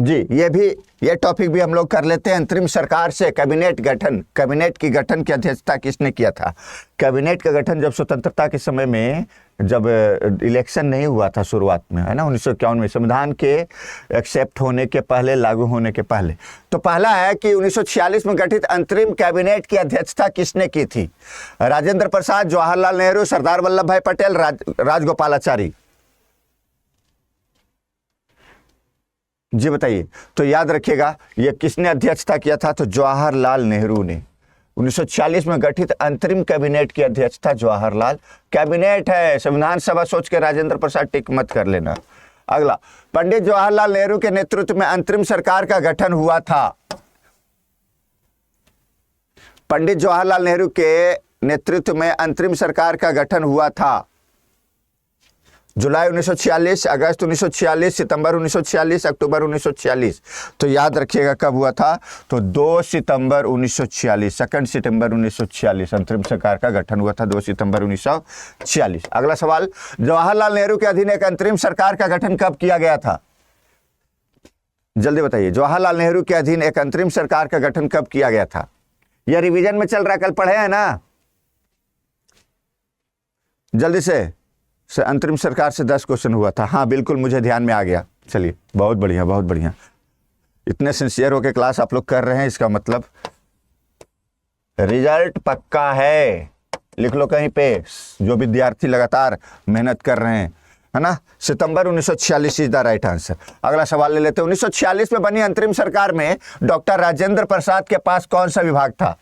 जी, ये टॉपिक भी हम लोग कर लेते हैं। अंतरिम सरकार से कैबिनेट गठन, कैबिनेट की गठन की अध्यक्षता किसने किया था? कैबिनेट का गठन जब स्वतंत्रता के समय में, जब इलेक्शन नहीं हुआ था शुरुआत में, है ना, 1951 में, संविधान के एक्सेप्ट होने के पहले, लागू होने के पहले, तो पहला है कि 1946 में गठित अंतरिम कैबिनेट की अध्यक्षता किसने की थी? राजेंद्र प्रसाद, जवाहरलाल नेहरू, सरदार वल्लभ भाई पटेल, राजगोपालाचारी। जी बताइए। तो याद रखिएगा, ये किसने अध्यक्षता किया था? तो जवाहरलाल नेहरू ने। 1946 में गठित अंतरिम कैबिनेट की अध्यक्षता जवाहरलाल। कैबिनेट है, संविधान सभा सोच के राजेंद्र प्रसाद टिक मत कर लेना। अगला, पंडित जवाहरलाल नेहरू के नेतृत्व में अंतरिम सरकार का गठन हुआ था। पंडित जवाहरलाल नेहरू के नेतृत्व में अंतरिम सरकार का गठन हुआ था। जुलाई 1946, अगस्त 1946, सितंबर 1946, अक्टूबर 1946। तो याद रखिएगा कब हुआ था? तो 2 सितंबर 1946, 2 सितंबर 1946 अंतरिम सरकार का गठन हुआ था, 2 सितंबर 1946। अगला सवाल, जवाहरलाल नेहरू के अधीन एक अंतरिम सरकार का गठन कब किया गया था? जल्दी बताइए। जवाहरलाल नेहरू के अधीन एक अंतरिम सरकार का गठन कब किया गया था? यह रिवीजन में चल रहा, कल पढ़े हैं ना? जल्दी से अंतरिम सरकार से 10 क्वेश्चन हुआ था। हाँ बिल्कुल, मुझे ध्यान में आ गया। चलिए, बहुत बढ़िया, बहुत बढ़िया। इतने सिंसियर होकर क्लास आप लोग कर रहे हैं, इसका मतलब रिजल्ट पक्का है। लिख लो कहीं पे, जो विद्यार्थी लगातार मेहनत कर रहे हैं, है ना। सितंबर 1946 इज द राइट आंसर। अगला सवाल ले लेते हैं। 1946 में बनी अंतरिम सरकार में डॉक्टर राजेंद्र प्रसाद के पास कौन सा विभाग था?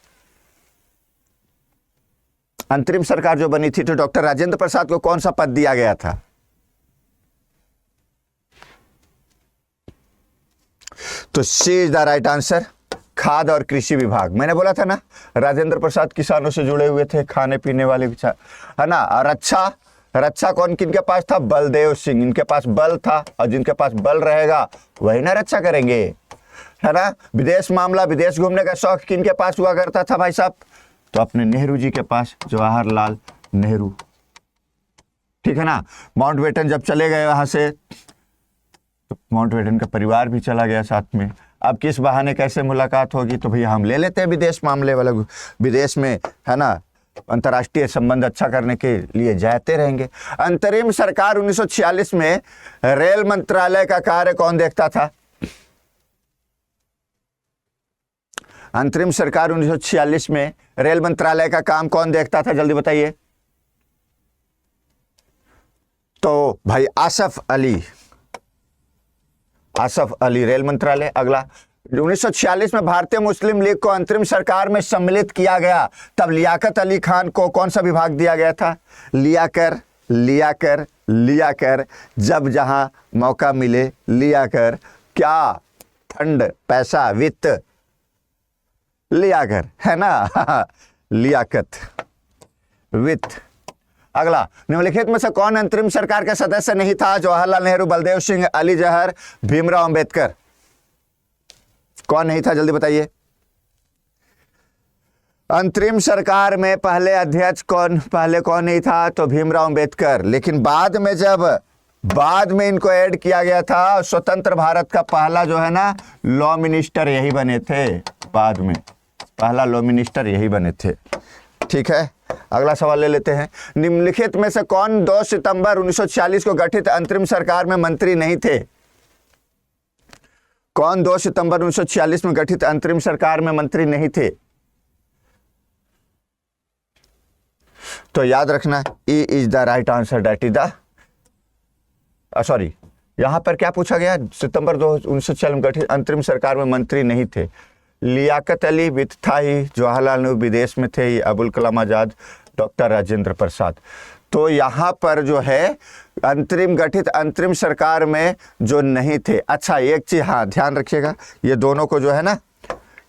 अंतरिम सरकार जो बनी थी तो डॉक्टर राजेंद्र प्रसाद को कौन सा पद दिया गया था? तो सी इज द राइट आंसर, खाद्य और कृषि विभाग। मैंने बोला था ना, राजेंद्र प्रसाद किसानों से जुड़े हुए थे, खाने पीने वाले विचार, है ना। और रक्षा कौन किनके पास था? बलदेव सिंह। इनके पास बल था, और जिनके पास बल रहेगा वही ना रक्षा करेंगे, है ना। विदेश मामला, विदेश घूमने का शौक किनके पास हुआ करता था भाई साहब? तो अपने नेहरू जी के पास, जवाहरलाल नेहरू, ठीक है ना। माउंटबेटन जब चले गए वहां से, तो माउंटबेटन का परिवार भी चला गया साथ में। अब किस बहाने कैसे मुलाकात होगी? तो भैया हम ले लेते हैं विदेश मामले वाला, विदेश में, है ना, अंतर्राष्ट्रीय संबंध अच्छा करने के लिए जाते रहेंगे। अंतरिम सरकार 1946 में रेल मंत्रालय का कार्य कौन देखता था? अंतरिम सरकार 1946 में रेल मंत्रालय का काम कौन देखता था? जल्दी बताइए। तो भाई आसफ अली रेल मंत्रालय। अगला, 1946 में भारतीय मुस्लिम लीग को अंतरिम सरकार में सम्मिलित किया गया, तब लियाकत अली खान को कौन सा विभाग दिया गया था? लिया कर, जब जहां मौका मिले लिया कर। क्या? फंड, पैसा, वित्त, लिया कर, है ना। लियाकत, वित्त। अगला, निम्नलिखित में से कौन अंतरिम सरकार का सदस्य नहीं था? जवाहरलाल नेहरू, बलदेव सिंह, अली जहर, भीमराव अंबेडकर। कौन नहीं था? जल्दी बताइए। अंतरिम सरकार में पहले अध्यक्ष पहले कौन नहीं था? तो भीमराव अंबेडकर। लेकिन बाद में इनको ऐड किया गया था। स्वतंत्र भारत का पहला जो है ना लॉ मिनिस्टर यही बने थे। बाद में पहला लॉ मिनिस्टर यही बने थे, ठीक है। अगला सवाल ले लेते हैं। निम्नलिखित में से कौन 2 सितंबर 1946 को गठित अंतरिम सरकार में मंत्री नहीं थे? कौन 2 सितंबर 1946 में गठित अंतरिम सरकार में मंत्री नहीं थे? तो याद रखना, E is the right answer, that is the sorry, यहां पर क्या पूछा गया? सितंबर 1946 में गठित अंतरिम सरकार में मंत्री नहीं थे। लियाकत अली वित्त था ही, जवाहरलाल नेहरू विदेश में थे ही, अबुल कलाम आजाद, डॉक्टर राजेंद्र प्रसाद। तो यहाँ पर जो है गठित अंतरिम सरकार में जो नहीं थे। अच्छा, एक चीज हाँ ध्यान रखिएगा, ये दोनों को जो है ना,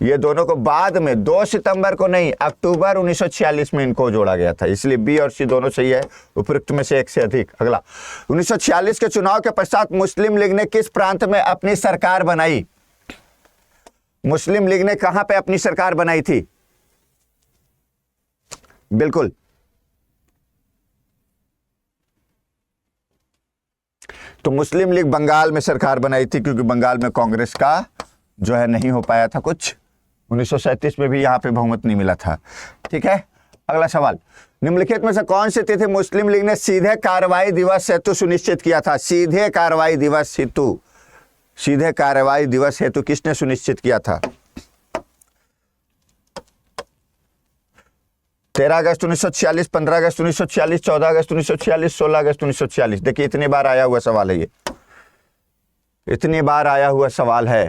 ये दोनों को बाद में 2 सितंबर को नहीं, अक्टूबर 1946 में इनको जोड़ा गया था। इसलिए बी और सी दोनों सही है, उपयुक्त में से एक से अधिक। अगला, 1946 के चुनाव के पश्चात मुस्लिम लीग ने किस प्रांत में अपनी सरकार बनाई? मुस्लिम लीग ने कहां पे अपनी सरकार बनाई थी? बिल्कुल, तो तो मुस्लिम लीग बंगाल में सरकार बनाई थी, क्योंकि बंगाल में कांग्रेस का जो है नहीं हो पाया था कुछ, 1937 में भी यहाँ पे बहुमत नहीं मिला था। ठीक है, अगला सवाल, निम्नलिखित में से कौन सी तिथि मुस्लिम लीग ने सीधे कार्रवाई दिवस हेतु सुनिश्चित किया था? सीधे कार्रवाई दिवस हेतु, सीधे कार्रवाई दिवस हेतु किसने सुनिश्चित किया था? 13 अगस्त 1946, 15 अगस्त 1946, 14 अगस्त 1946, 16 अगस्त 1946। देखिए इतनी बार आया हुआ सवाल है, ये इतनी बार आया हुआ सवाल है।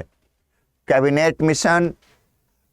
कैबिनेट मिशन,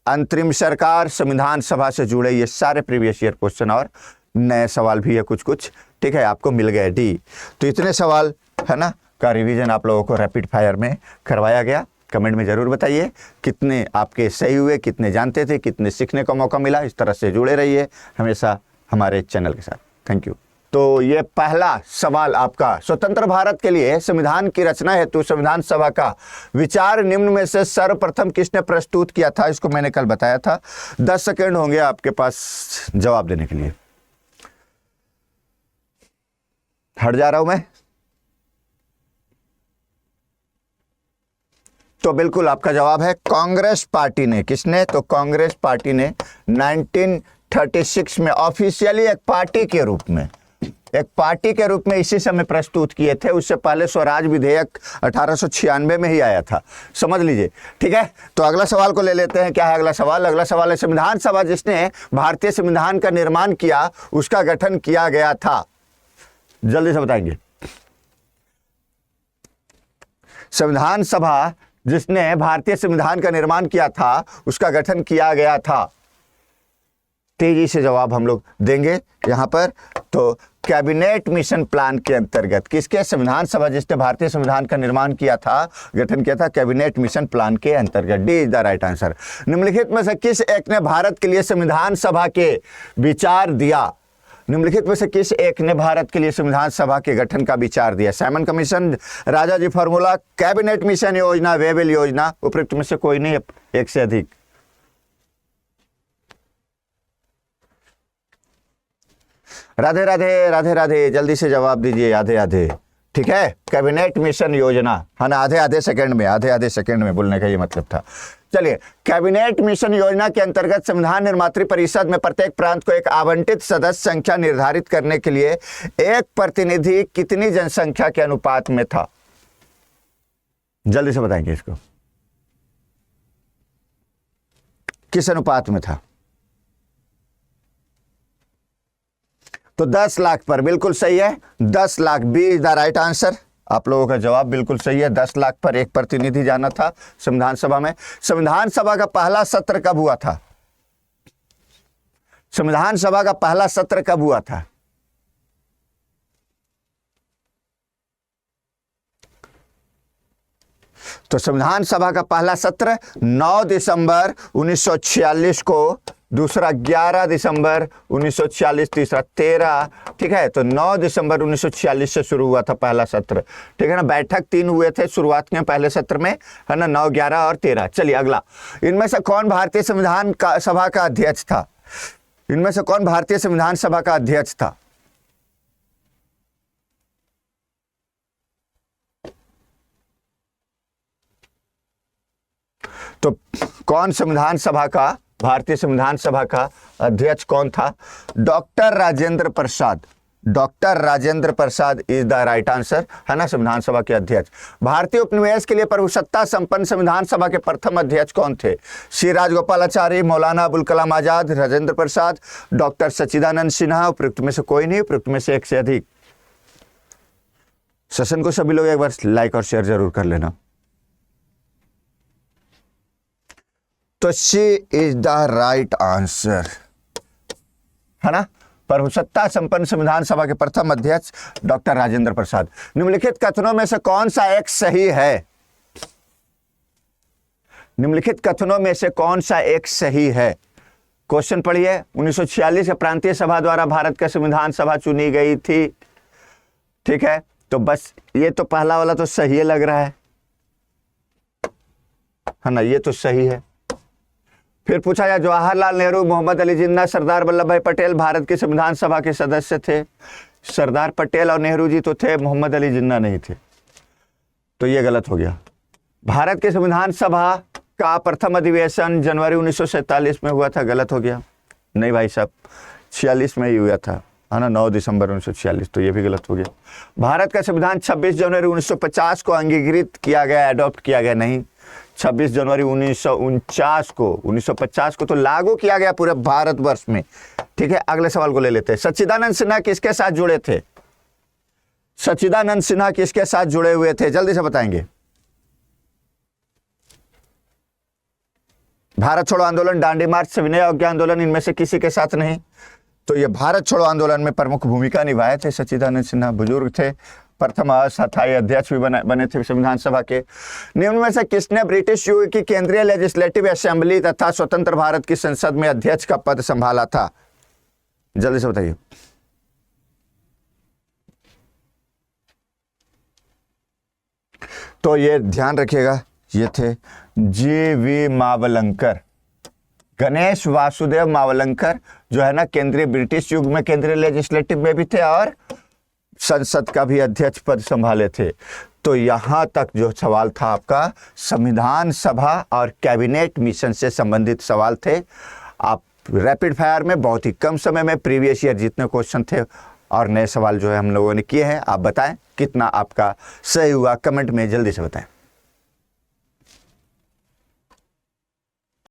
अंतरिम सरकार, संविधान सभा से जुड़े ये सारे प्रीवियस ईयर क्वेश्चन और नए सवाल भी है कुछ कुछ। ठीक है, आपको मिल गए डी। तो इतने सवाल है ना का रिवीजन आप लोगों को रैपिड फायर में करवाया गया। कमेंट में ज़रूर बताइए कितने आपके सही हुए, कितने जानते थे, कितने सीखने का मौका मिला। इस तरह से जुड़े रहिए हमेशा हमारे चैनल के साथ। Thank you. तो ये पहला सवाल आपका, स्वतंत्र भारत के लिए संविधान की रचना हेतु संविधान सभा का विचार निम्न में से सर्वप्रथम किसने प्रस्तुत किया था? इसको मैंने कल बताया था। 10 सेकेंड होंगे आपके पास जवाब देने के लिए। हट जा रहा हूं मैं। तो बिल्कुल आपका जवाब है कांग्रेस पार्टी ने। किसने? तो कांग्रेस पार्टी ने 1936 में ऑफिशियली एक पार्टी के रूप में इसी समय प्रस्तुत किए थे। उससे पहले स्वराज विधेयक 1896 में ही आया था, समझ लीजिए। ठीक है, तो अगला सवाल को ले लेते हैं। क्या है अगला सवाल? अगला सवाल है, संविधान सभा जिसने भारतीय संविधान का निर्माण किया उसका गठन किया गया था। जल्दी से बताएंगे। संविधान सभा जिसने भारतीय संविधान का निर्माण किया था उसका गठन किया गया था। तेजी से जवाब हम लोग देंगे यहां पर। तो कैबिनेट मिशन प्लान के अंतर्गत किसके? संविधान सभा जिसने भारतीय संविधान का निर्माण किया था, गठन किया था, कैबिनेट मिशन प्लान के अंतर्गत। D is the right answer. निम्नलिखित में से किस एक ने भारत के लिए संविधान सभा के विचार दिया? निम्नलिखित में से किस एक ने भारत के लिए संविधान सभा के गठन का विचार दिया? Simon commission, Rajaji formula, cabinet mission योजना, वेबल योजना। उपयुक्त में से कोई नहीं, एक से अधिक। राधे राधे, राधे राधे, जल्दी से जवाब दीजिए। आधे आधे, ठीक है। कैबिनेट मिशन योजना, है ना, आधे आधे सेकंड में बोलने का ये मतलब था। चलिए, कैबिनेट मिशन योजना के अंतर्गत संविधान निर्मात्री परिषद में प्रत्येक प्रांत को एक आवंटित सदस्य संख्या निर्धारित करने के लिए एक प्रतिनिधि कितनी जनसंख्या के अनुपात में था? जल्दी से बताएंगे इसको, किस अनुपात में था? तो 10 लाख पर, बिल्कुल सही है। 10 lakh, B is the right answer. आप लोगों का जवाब बिल्कुल सही है। 10 लाख पर एक प्रतिनिधि जाना था संविधान सभा में। संविधान सभा का पहला सत्र कब हुआ था? संविधान सभा का पहला सत्र कब हुआ था? तो संविधान सभा का पहला सत्र 9 दिसंबर 1946 को, दूसरा 11 दिसंबर 1946, तीसरा 13। ठीक है, तो 9 दिसंबर 1946 से शुरू हुआ था पहला सत्र। ठीक है ना, बैठक 3 हुए थे शुरुआत के पहले सत्र में, है ना, 9, 11 और 13। चलिए अगला, इनमें से कौन भारतीय संविधान का सभा का अध्यक्ष था? इनमें से कौन भारतीय संविधान सभा का अध्यक्ष था? तो कौन संविधान सभा का, भारतीय संविधान सभा का अध्यक्ष कौन था? Doctor Rajendra Prasad. Doctor Rajendra Prasad is the right answer, है ना, संविधान सभा के अध्यक्ष। भारतीय उपनिवेश के लिए प्रभुसत्ता संपन्न संविधान सभा के प्रथम अध्यक्ष कौन थे? श्री राजगोपालाचारी, मौलाना अबुल कलाम आजाद, राजेंद्र प्रसाद, डॉक्टर सच्चिदानंद सिन्हा। उपयुक्त में से कोई नहीं, उपयुक्त में से एक से अधिक। सेशन को सभी लोग एक बार लाइक और शेयर जरूर कर लेना। तो सी इज द राइट आंसर, है ना, प्रभुसत्ता संपन्न संविधान सभा के प्रथम अध्यक्ष डॉक्टर राजेंद्र प्रसाद। निम्नलिखित कथनों में से कौन सा एक सही है? निम्नलिखित कथनों में से कौन सा एक सही है? क्वेश्चन पढ़िए। 1946 के प्रांतीय सभा द्वारा भारत का संविधान सभा चुनी गई थी। ठीक है, तो बस ये तो पहला वाला तो सही लग रहा है ना, ये तो सही है। फिर पूछा जाए, जवाहरलाल नेहरू, मोहम्मद अली जिन्ना, सरदार वल्लभ भाई पटेल भारत के संविधान सभा के सदस्य थे। सरदार पटेल और नेहरू जी तो थे, मोहम्मद अली जिन्ना नहीं थे। तो ये गलत हो गया। भारत के संविधान सभा का प्रथम अधिवेशन जनवरी 1947 में हुआ था, गलत हो गया। नहीं भाई साहब, 46 में ही हुआ था, है ना, 9 दिसंबर 1946, तो ये भी गलत हो गया। भारत का संविधान 26 जनवरी 1950 को अंगीकृत किया गया, अडॉप्ट किया गया, नहीं, 26 जनवरी 1949 को, 1950 को तो लागू किया गया पूरे भारतवर्ष में। ठीक है, अगले सवाल को ले लेते हैं। सच्चिदानंद सिन्हा किसके साथ जुड़े थे? सच्चिदानंद सिन्हा किसके साथ जुड़े हुए थे, जल्दी से बताएंगे। भारत छोड़ो आंदोलन, दांडी मार्च, सविनय अवज्ञा आंदोलन, इनमें से किसी के साथ नहीं। तो ये भारत छोड़ो आंदोलन में प्रमुख भूमिका निभाए थे सच्चिदानंद सिन्हा, बुजुर्ग थे, प्रथम अस्थायी अध्यक्ष भी बने थे संविधान सभा के। निम्न में से किसने ब्रिटिश युग की केंद्रीय लेजिस्लेटिव असेंबली तथा स्वतंत्र भारत की संसद में अध्यक्ष का पद संभाला था, जल्दी से बताइए। तो ये ध्यान रखिएगा, ये थे जी.वी. मावलंकर, गणेश वासुदेव मावलंकर, जो है ना केंद्रीय ब्रिटिश युग में केंद्रीय लेजिस्लेटिव में भी थे और संसद का भी अध्यक्ष पद संभाले थे। तो यहां तक जो सवाल था आपका संविधान सभा और कैबिनेट मिशन से संबंधित सवाल थे। आप रैपिड फायर में बहुत ही कम समय में प्रीवियस ईयर जितने क्वेश्चन थे और नए सवाल जो है हम लोगों ने किए हैं, आप बताएं कितना आपका सही हुआ, कमेंट में जल्दी से बताएं।